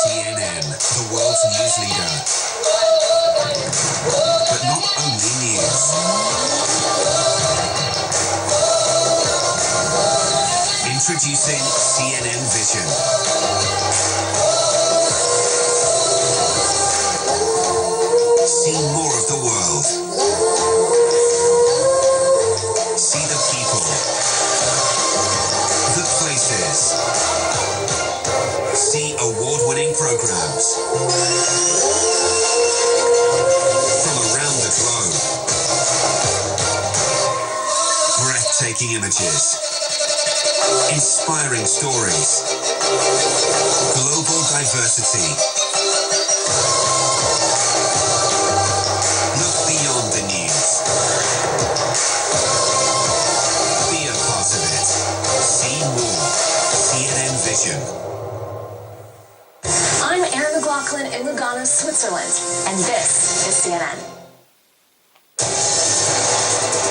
CNN, the world's news leader. But not only news. Introducing CNN Vision. See more of the world. See the people. The places. See award-winning programs. From around the globe. Breathtaking images. Inspiring stories. Global diversity. Look beyond the news. Be a part of it. See more. CNN Vision. I'm Erin McLaughlin in Lugano, Switzerland, and this is CNN.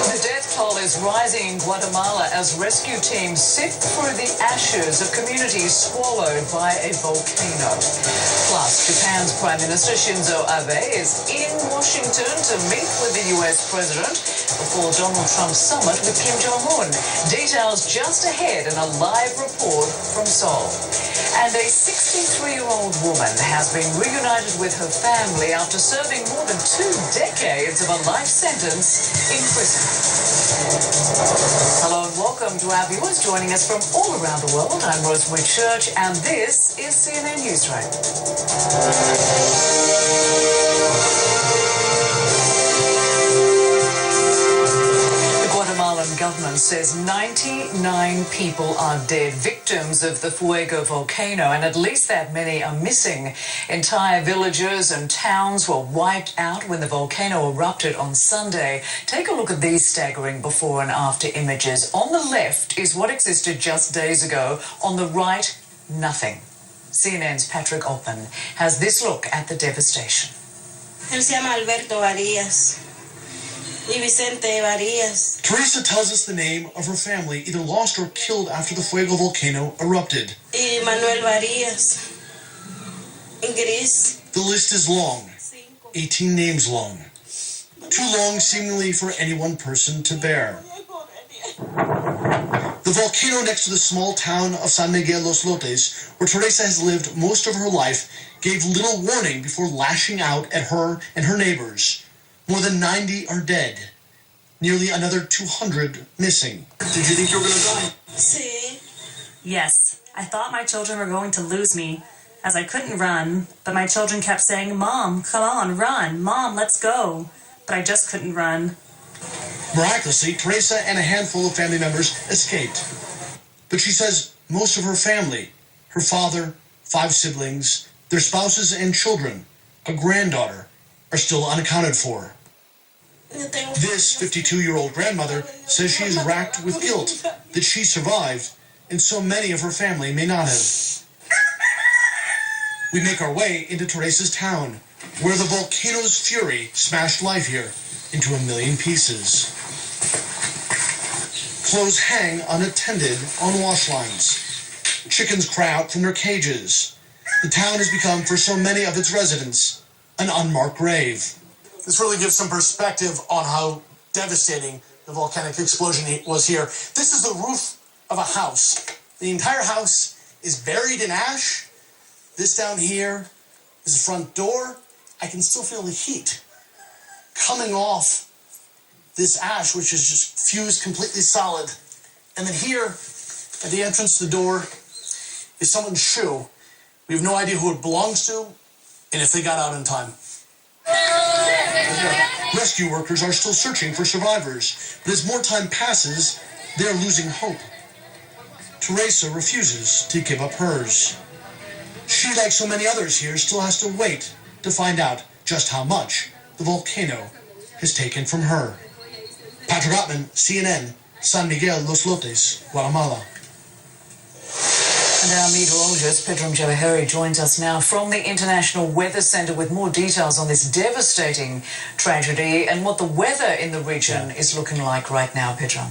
The death toll is rising in Guatemala as rescue teams sift through the ashes of communities swallowed by a volcano. Plus, Japan's Prime Minister Shinzo Abe is in Washington to meet with the US President before Donald Trump's summit with Kim Jong-un. Details just ahead in a live report from Seoul. And a 63-year-old woman has been reunited with her family after serving more than 2 decades of a life sentence in prison. Hello and welcome to our viewers joining us from all around the world. I'm Rosemary Church and this is CNN Newsroom. The government says 99 people are dead, victims of the Fuego volcano, and at least that many are missing. Entire villages and towns were wiped out when the volcano erupted on Sunday. Take a look at these staggering before and after images. On the left is what existed just days ago. On the right, nothing. CNN's Patrick Altman has this look at the devastation. Él se llama Alberto Varías. Y Vicente Varías. Teresa tells us the name of her family either lost or killed after the Fuego volcano erupted. Y Manuel Varías. Gris. The list is long, 18 names long. Too long seemingly for any one person to bear. The volcano next to the small town of San Miguel Los Lotes, where Teresa has lived most of her life, gave little warning before lashing out at her and her neighbors. More than 90 are dead. Nearly another 200 missing. Did you think you were going to die? Sí. Yes, I thought my children were going to lose me, as I couldn't run, but my children kept saying, "Mom, come on, run. Mom, let's go." But I just couldn't run. Miraculously, Teresa and a handful of family members escaped. But she says most of her family, her father, 5 siblings, their spouses and children, a granddaughter, are still unaccounted for. This 52-year-old grandmother says she is racked with guilt that she survived and so many of her family may not have. We make our way into Teresa's town, where the volcano's fury smashed life here into a million pieces. Clothes hang unattended on wash lines. Chickens cry out from their cages. The town has become, for so many of its residents, an unmarked grave. This really gives some perspective on how devastating the volcanic explosion was here. This is the roof of a house. The entire house is buried in ash. This down here is the front door. I can still feel the heat coming off this ash, which is just fused completely solid. And then here, at the entrance to the door, is someone's shoe. We have no idea who it belongs to and if they got out in time. Rescue workers are still searching for survivors, but as more time passes, they're losing hope. Teresa refuses to give up hers. She, like so many others here, still has to wait to find out just how much the volcano has taken from her. Patrick Ottman, CNN, San Miguel Los Lotes, Guatemala. And our meteorologist, Pedram Jawahari, joins us now from the International Weather Centre with more details on this devastating tragedy and what the weather in the region is looking like right now, Pedram.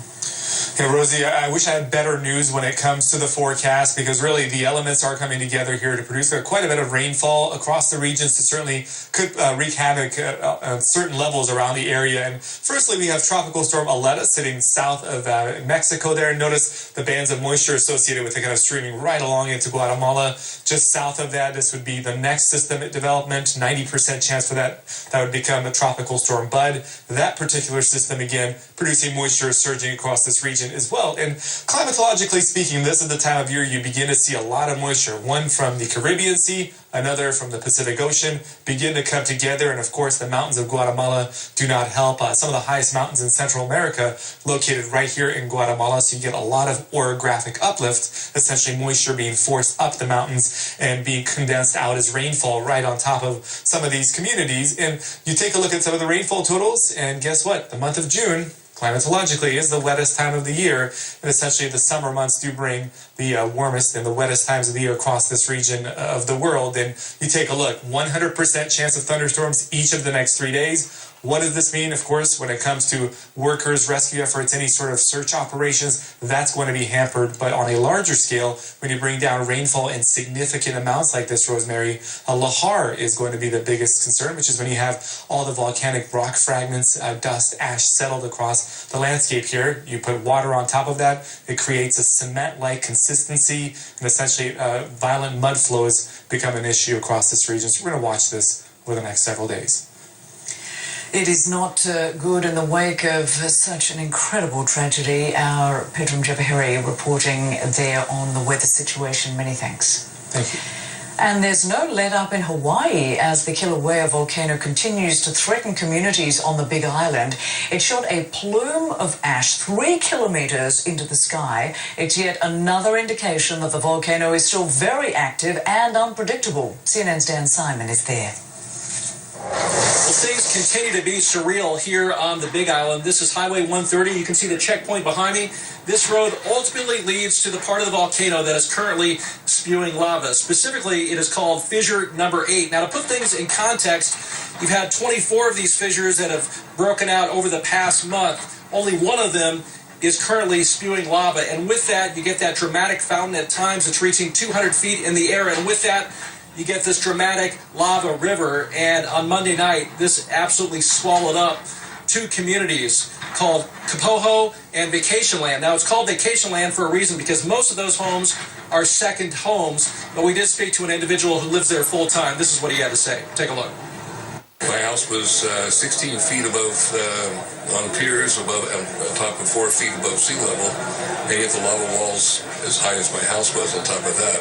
Yeah, Rosie, I wish I had better news when it comes to the forecast, because really the elements are coming together here to produce quite a bit of rainfall across the regions that certainly could wreak havoc on certain levels around the area. And firstly, we have Tropical Storm Aleta sitting south of Mexico there. Notice the bands of moisture associated with it kind of streaming right along into Guatemala. Just south of that, this would be the next systemic development, 90% chance for that. That would become a Tropical Storm Bud. That particular system, again, producing moisture surging across this region as well. And climatologically speaking, this is the time of year you begin to see a lot of moisture. One from the Caribbean Sea, another from the Pacific Ocean, begin to come together. And of course, the mountains of Guatemala do not help. Some of the highest mountains in Central America located right here in Guatemala. So you get a lot of orographic uplift, essentially moisture being forced up the mountains and being condensed out as rainfall right on top of some of these communities. And you take a look at some of the rainfall totals, and guess what? The month of June, climatologically, is the wettest time of the year, and essentially the summer months do bring the warmest and the wettest times of the year across this region of the world. And you take a look, 100% chance of thunderstorms each of the next 3 days. What does this mean? Of course, when it comes to workers, rescue efforts, any sort of search operations, that's going to be hampered. But on a larger scale, when you bring down rainfall in significant amounts like this, Rosemary, lahar is going to be the biggest concern, which is when you have all the volcanic rock fragments, dust, ash settled across the landscape here. You put water on top of that, it creates a cement-like consistency, and essentially violent mud flows become an issue across this region. So we're going to watch this over the next several days. It is not good in the wake of such an incredible tragedy. Our Pedram Javahiri reporting there on the weather situation. Many thanks. Thank you. And there's no let-up in Hawaii as the Kilauea volcano continues to threaten communities on the Big Island. It shot a plume of ash 3 kilometers into the sky. It's yet another indication that the volcano is still very active and unpredictable. CNN's Dan Simon is there. Well, things continue to be surreal here on the Big Island. This is Highway 130. You can see the checkpoint behind me. This road ultimately leads to the part of the volcano that is currently spewing lava. Specifically, it is called fissure number 8. Now, to put things in context, you've had 24 of these fissures that have broken out over the past month. Only one of them is currently spewing lava. And with that, you get that dramatic fountain at times. It's reaching 200 feet in the air. And with that, you get this dramatic lava river, and on Monday night, this absolutely swallowed up 2 communities called Kapoho and Vacation Land. Now, it's called Vacation Land for a reason, because most of those homes are second homes, but we did speak to an individual who lives there full time. This is what he had to say. Take a look. My house was 16 feet above, on piers, above, on top of 4 feet above sea level, and yet the lava walls as high as my house was on top of that.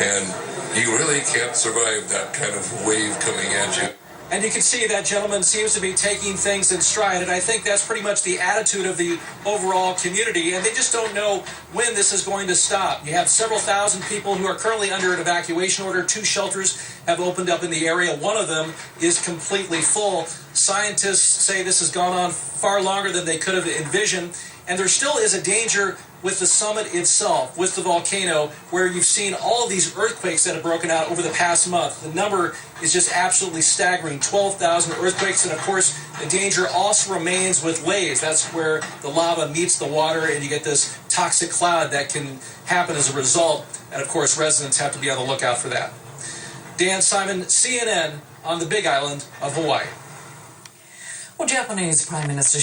And you really can't survive that kind of wave coming at you. And you can see that gentleman seems to be taking things in stride, and I think that's pretty much the attitude of the overall community, and they just don't know when this is going to stop. You have several thousand people who are currently under an evacuation order. 2 shelters have opened up in the area. One of them is completely full. Scientists say this has gone on far longer than they could have envisioned, and there still is a danger with the summit itself, with the volcano, where you've seen all of these earthquakes that have broken out over the past month. The number is just absolutely staggering, 12,000 earthquakes, and of course, the danger also remains with lays. That's where the lava meets the water, and you get this toxic cloud that can happen as a result, and of course, residents have to be on the lookout for that. Dan Simon, CNN, on the Big Island of Hawaii. Well, Japanese Prime Minister